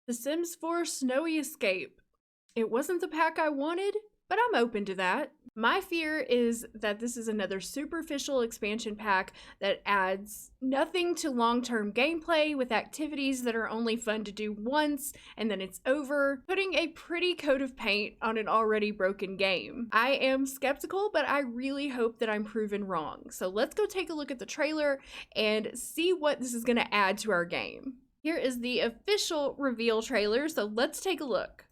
The Sims 4 Snowy Escape. It wasn't the pack I wanted, but I'm open to that. My fear is that this is another superficial expansion pack that adds nothing to long-term gameplay with activities that are only fun to do once and then it's over, putting a pretty coat of paint on an already broken game. I am skeptical, but I really hope that I'm proven wrong. So let's go take a look at the trailer and see what this is going to add to our game. Here is the official reveal trailer, so let's take a look.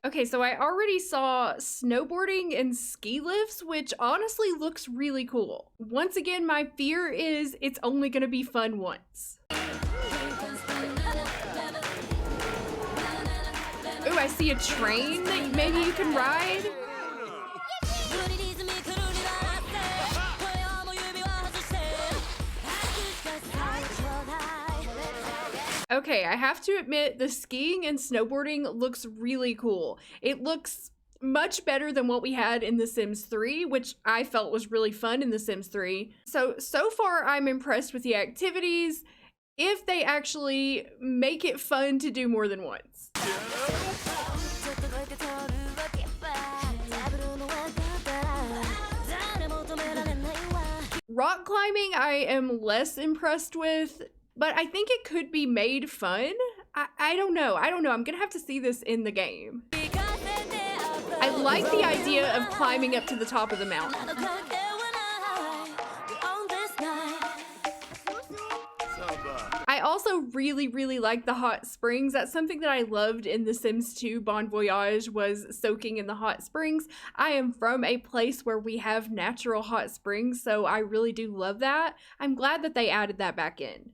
Okay, so I already saw snowboarding and ski lifts, which honestly looks really cool. Once again, my fear is it's only gonna be fun once. Ooh, I see a train that maybe you can ride. Okay, I have to admit the skiing and snowboarding looks really cool. It looks much better than what we had in The Sims 3, which I felt was really fun in The Sims 3. So far I'm impressed with the activities, if they actually make it fun to do more than once. Rock climbing I am less impressed with, but I think it could be made fun. I don't know. I'm gonna have to see this in the game. I like the idea of climbing up to the top of the mountain. I also really like the hot springs. That's something that I loved in The Sims 2 Bon Voyage, was soaking in the hot springs. I am from a place where we have natural hot springs, so I really do love that. I'm glad that they added that back in.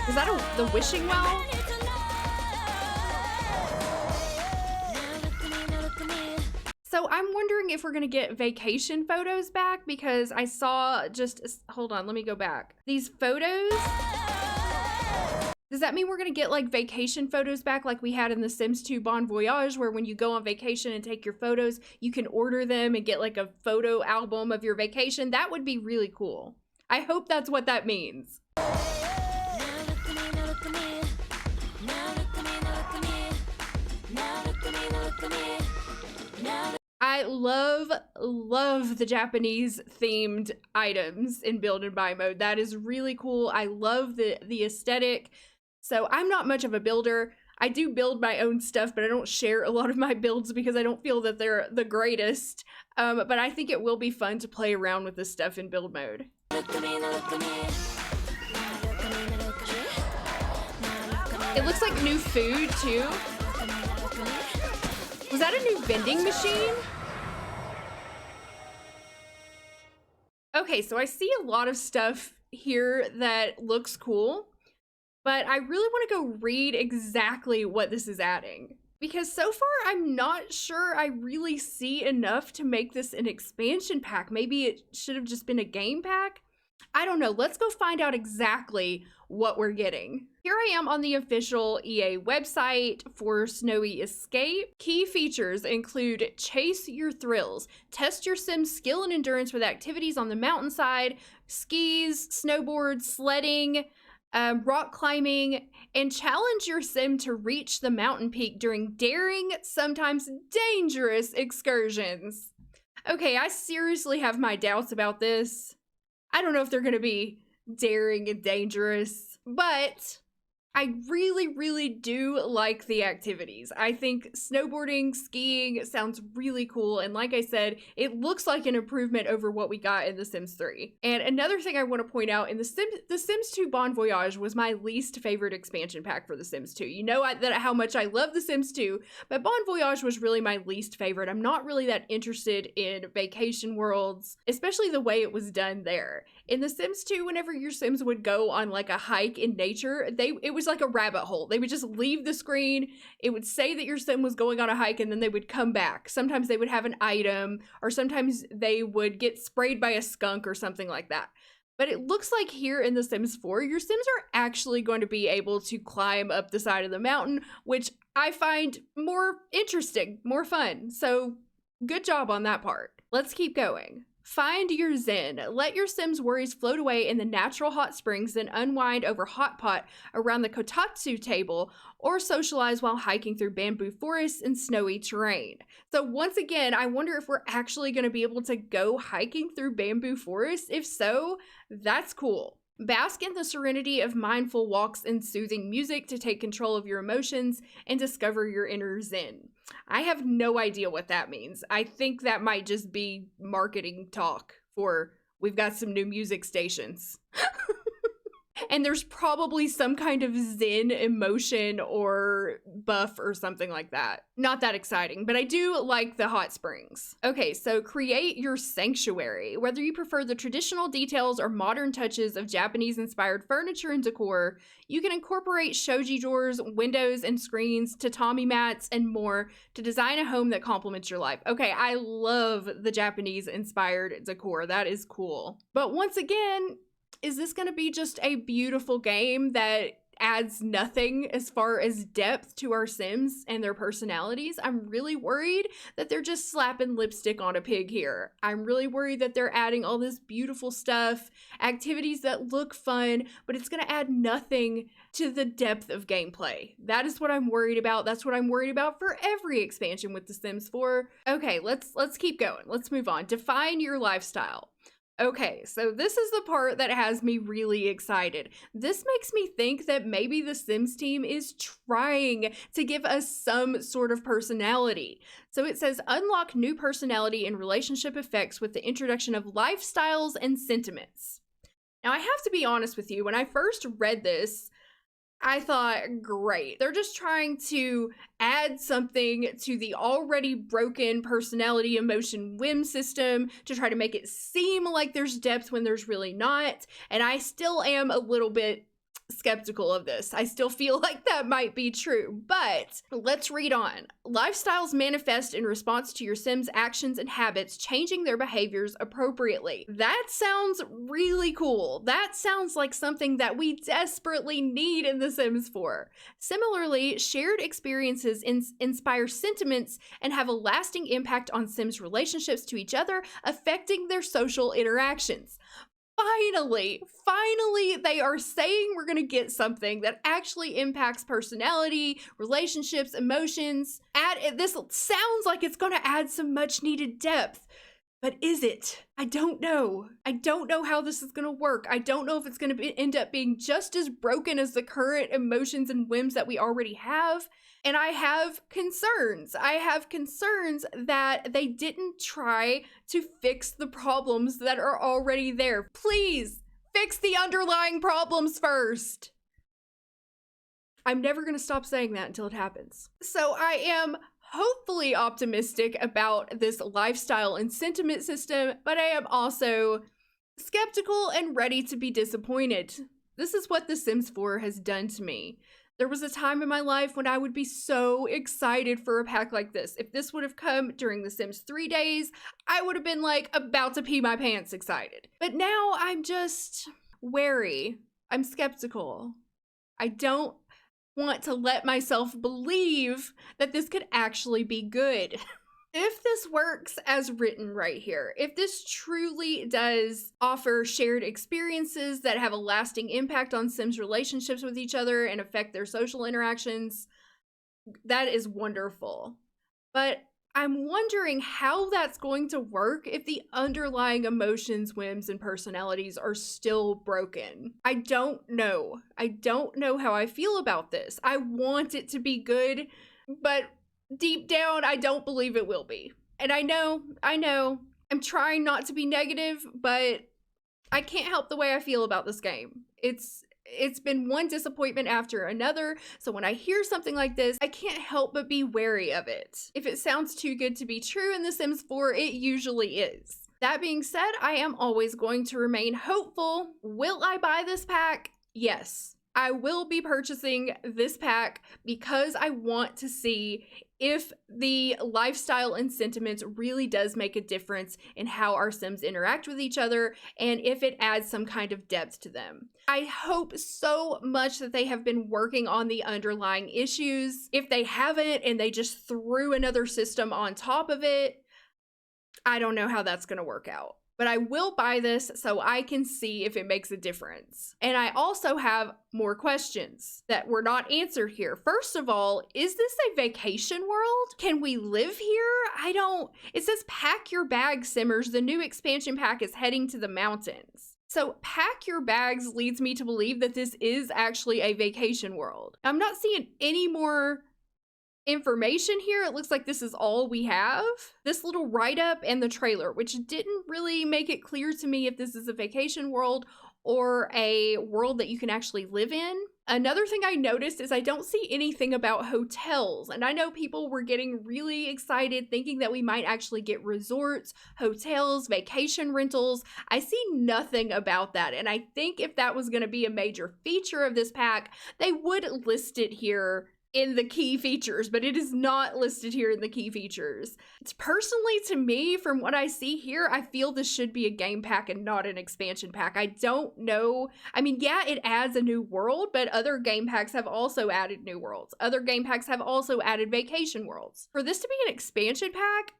Is that the wishing well? So I'm wondering if we're gonna get vacation photos back, because I saw just, hold on, let me go back. These photos, does that mean we're gonna get like vacation photos back like we had in The Sims 2 Bon Voyage, where when you go on vacation and take your photos, you can order them and get like a photo album of your vacation? That would be really cool. I hope that's what that means. I love the Japanese themed items in build and buy mode. That is really cool. I love the aesthetic. So I'm not much of a builder. I do build my own stuff, but I don't share a lot of my builds because I don't feel that they're the greatest. But I think it will be fun to play around with this stuff in build mode. It looks like new food too. Was that a new vending machine? Okay, so I see a lot of stuff here that looks cool, but I really want to go read exactly what this is adding, because so far I'm not sure I really see enough to make this an expansion pack. Maybe it should have just been a game pack. I don't know. Let's go find out exactly what we're getting. Here I am on the official EA website for Snowy Escape. Key features include chase your thrills, test your Sim's skill and endurance with activities on the mountainside, skis, snowboards, sledding, rock climbing, and challenge your Sim to reach the mountain peak during daring, sometimes dangerous excursions. Okay, I seriously have my doubts about this. I don't know if they're gonna be daring and dangerous, but I really do like the activities. I think snowboarding, skiing sounds really cool, and like I said, it looks like an improvement over what we got in The Sims 3. And another thing I want to point out, in The Sims 2 Bon Voyage was my least favorite expansion pack for The Sims 2. You know how much I love The Sims 2, but Bon Voyage was really my least favorite. I'm not really that interested in vacation worlds, especially the way it was done there. In The Sims 2, whenever your Sims would go on like a hike in nature, it was like a rabbit hole. They would just leave the screen. It would say that your Sim was going on a hike, and then they would come back. Sometimes they would have an item, or sometimes they would get sprayed by a skunk or something like that. But it looks like here in The Sims 4, your Sims are actually going to be able to climb up the side of the mountain, which I find more interesting, more fun. So good job on that part. Let's keep going. Find your zen. Let your Sims' worries float away in the natural hot springs, then unwind over hot pot around the kotatsu table, or socialize while hiking through bamboo forests and snowy terrain. So once again, I wonder if we're actually going to be able to go hiking through bamboo forests. If so, that's cool. Bask in the serenity of mindful walks and soothing music to take control of your emotions and discover your inner zen. I have no idea what that means. I think that might just be marketing talk for we've got some new music stations. And there's probably some kind of zen emotion or buff or something like that. Not that exciting, but I do like the hot springs. Okay, so create your sanctuary. Whether you prefer the traditional details or modern touches of Japanese-inspired furniture and decor, you can incorporate shoji drawers, windows and screens, tatami mats, and more to design a home that complements your life. Okay, I love the Japanese-inspired decor. That is cool. But once again, is this going to be just a beautiful game that adds nothing as far as depth to our Sims and their personalities? I'm really worried that they're just slapping lipstick on a pig here. I'm really worried that they're adding all this beautiful stuff, activities that look fun, but it's going to add nothing to the depth of gameplay. That is what I'm worried about. That's what I'm worried about for every expansion with The Sims 4. Okay, let's keep going. Let's move on. Define your lifestyle. Okay, so this is the part that has me really excited. This makes me think that maybe the Sims team is trying to give us some sort of personality. So it says unlock new personality and relationship effects with the introduction of lifestyles and sentiments. Now I have to be honest with you, when I first read this, I thought, great. They're just trying to add something to the already broken personality, emotion, whim system to try to make it seem like there's depth when there's really not. And I still am a little bit skeptical of this. I still feel like that might be true, but let's read on. Lifestyles manifest in response to your Sims' actions and habits, changing their behaviors appropriately. That sounds really cool. That sounds like something that we desperately need in The Sims 4. Similarly, shared experiences inspire sentiments and have a lasting impact on Sims' relationships to each other, affecting their social interactions. Finally, they are saying we're going to get something that actually impacts personality, relationships, emotions. This sounds like it's going to add some much needed depth, but is it? I don't know. I don't know how this is going to work. I don't know if it's going to end up being just as broken as the current emotions and whims that we already have. And I have concerns. I have concerns that they didn't try to fix the problems that are already there. Please, fix the underlying problems first. I'm never going to stop saying that until it happens. So I am hopefully optimistic about this lifestyle and sentiment system, but I am also skeptical and ready to be disappointed. This is what The Sims 4 has done to me. There was a time in my life when I would be so excited for a pack like this. If this would have come during The Sims 3 days, I would have been like about to pee my pants excited. But now I'm just wary. I'm skeptical. I don't want to let myself believe that this could actually be good. If this works as written right here, if this truly does offer shared experiences that have a lasting impact on Sims' relationships with each other and affect their social interactions, that is wonderful. But I'm wondering how that's going to work if the underlying emotions, whims, and personalities are still broken. I don't know. I don't know how I feel about this. I want it to be good, but deep down, I don't believe it will be. And I know, I'm trying not to be negative, but I can't help the way I feel about this game. It's been one disappointment after another, so when I hear something like this, I can't help but be wary of it. If it sounds too good to be true in The Sims 4, it usually is. That being said, I am always going to remain hopeful. Will I buy this pack? Yes. I will be purchasing this pack because I want to see if the lifestyle and sentiments really does make a difference in how our Sims interact with each other and if it adds some kind of depth to them. I hope so much that they have been working on the underlying issues. If they haven't and they just threw another system on top of it, I don't know how that's going to work out. But I will buy this so I can see if it makes a difference. And I also have more questions that were not answered here. First of all, is this a vacation world? Can we live here? It says pack your bags, Simmers. The new expansion pack is heading to the mountains. So pack your bags leads me to believe that this is actually a vacation world. I'm not seeing any more information here. It looks like this is all we have. This little write-up and the trailer, which didn't really make it clear to me if this is a vacation world or a world that you can actually live in. Another thing I noticed is I don't see anything about hotels, and I know people were getting really excited thinking that we might actually get resorts, hotels, vacation rentals. I see nothing about that, and I think if that was going to be a major feature of this pack, they would list it here in the key features, but it is not listed here in the key features. It's personally, to me, from what I see here, I feel this should be a game pack and not an expansion pack. I don't know. I mean, yeah, it adds a new world, but other game packs have also added new worlds. Other game packs have also added vacation worlds. For this to be an expansion pack,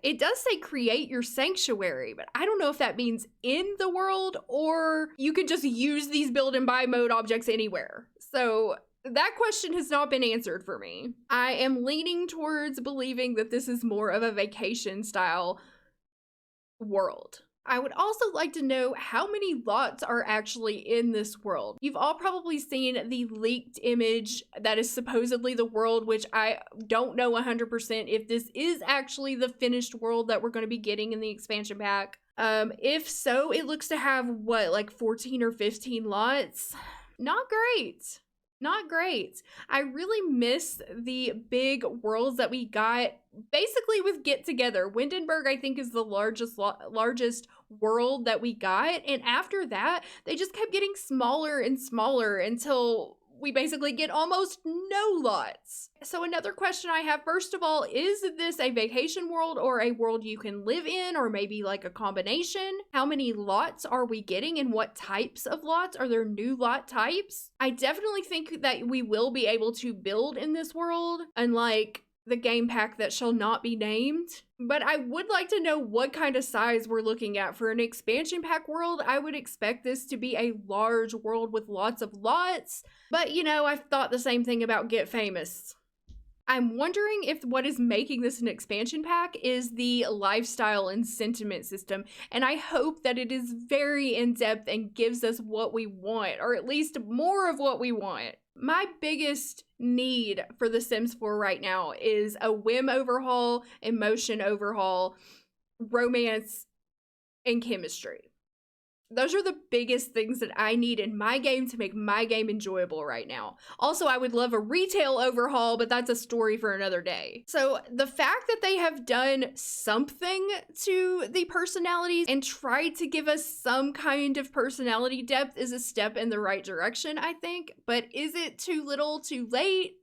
it does say create your sanctuary, but I don't know if that means in the world or you can just use these build and buy mode objects anywhere. So that question has not been answered for me. I am leaning towards believing that this is more of a vacation style world. I would also like to know how many lots are actually in this world. You've all probably seen the leaked image that is supposedly the world, which I don't know 100% if this is actually the finished world that we're going to be getting in the expansion pack. If so, it looks to have what, like 14 or 15 lots? Not great. Not great. I really miss the big worlds that we got basically with Get Together. Windenburg, I think, is the largest world that we got. And after that, they just kept getting smaller and smaller until we basically get almost no lots. So another question I have, first of all, is this a vacation world or a world you can live in, or maybe like a combination? How many lots are we getting and what types of lots? Are there new lot types? I definitely think that we will be able to build in this world, unlike the game pack that shall not be named. But I would like to know what kind of size we're looking at. For an expansion pack world, I would expect this to be a large world with lots of lots. But you know, I've thought the same thing about Get Famous. I'm wondering if what is making this an expansion pack is the lifestyle and sentiment system, and I hope that it is very in-depth and gives us what we want, or at least more of what we want. My biggest need for The Sims 4 right now is a whim overhaul, emotion overhaul, romance, and chemistry. Those are the biggest things that I need in my game to make my game enjoyable right now. Also, I would love a retail overhaul, but that's a story for another day. So the fact that they have done something to the personalities and tried to give us some kind of personality depth is a step in the right direction, I think. But is it too little, too late?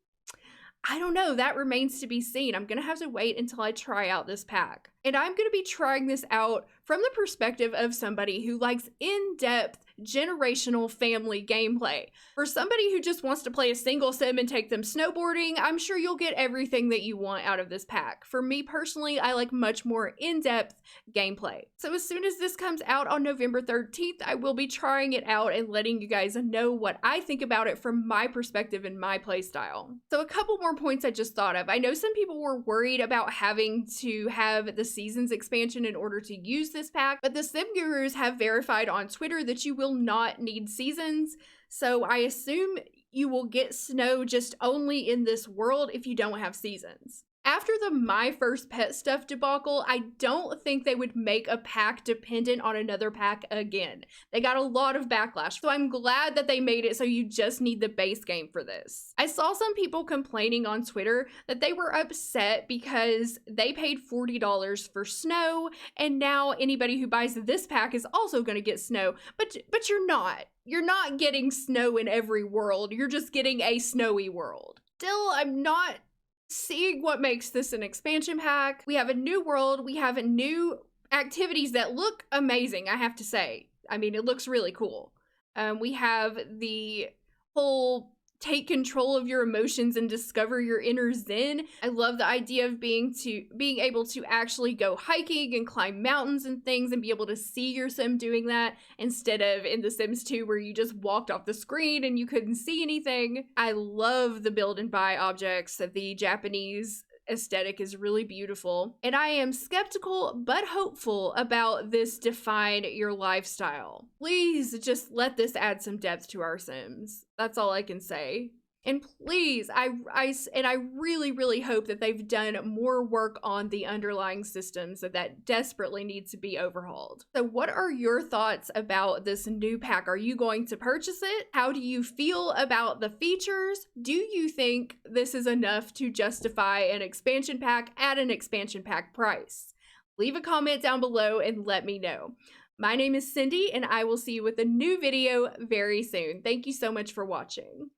I don't know. That remains to be seen. I'm going to have to wait until I try out this pack. And I'm going to be trying this out from the perspective of somebody who likes in-depth generational family gameplay. For somebody who just wants to play a single sim and take them snowboarding, I'm sure you'll get everything that you want out of this pack. For me personally, I like much more in-depth gameplay. So as soon as this comes out on November 13th, I will be trying it out and letting you guys know what I think about it from my perspective and my playstyle. So a couple more points I just thought of. I know some people were worried about having to have the Seasons expansion in order to use this pack, but the Sim Gurus have verified on Twitter that you will not need Seasons, so I assume you will get snow just only in this world if you don't have Seasons. After the My First Pet Stuff debacle, I don't think they would make a pack dependent on another pack again. They got a lot of backlash, so I'm glad that they made it so you just need the base game for this. I saw some people complaining on Twitter that they were upset because they paid $40 for snow, and now anybody who buys this pack is also going to get snow, but you're not. You're not getting snow in every world, you're just getting a snowy world. Still, I'm not seeing what makes this an expansion pack. We have a new world, we have a new activities that look amazing, I have to say. I mean, it looks really cool. We have the whole take control of your emotions and discover your inner zen. I love the idea of being able to actually go hiking and climb mountains and things and be able to see your sim doing that instead of in The Sims 2 where you just walked off the screen and you couldn't see anything. I love the build and buy objects. The Japanese aesthetic is really beautiful, and I am skeptical but hopeful about this define your lifestyle. Please just let this add some depth to our Sims. That's all I can say. And please, I really hope that they've done more work on the underlying systems that desperately needs to be overhauled. So what are your thoughts about this new pack? Are you going to purchase it? How do you feel about the features? Do you think this is enough to justify an expansion pack at an expansion pack price? Leave a comment down below and let me know. My name is Cindy, and I will see you with a new video very soon. Thank you so much for watching.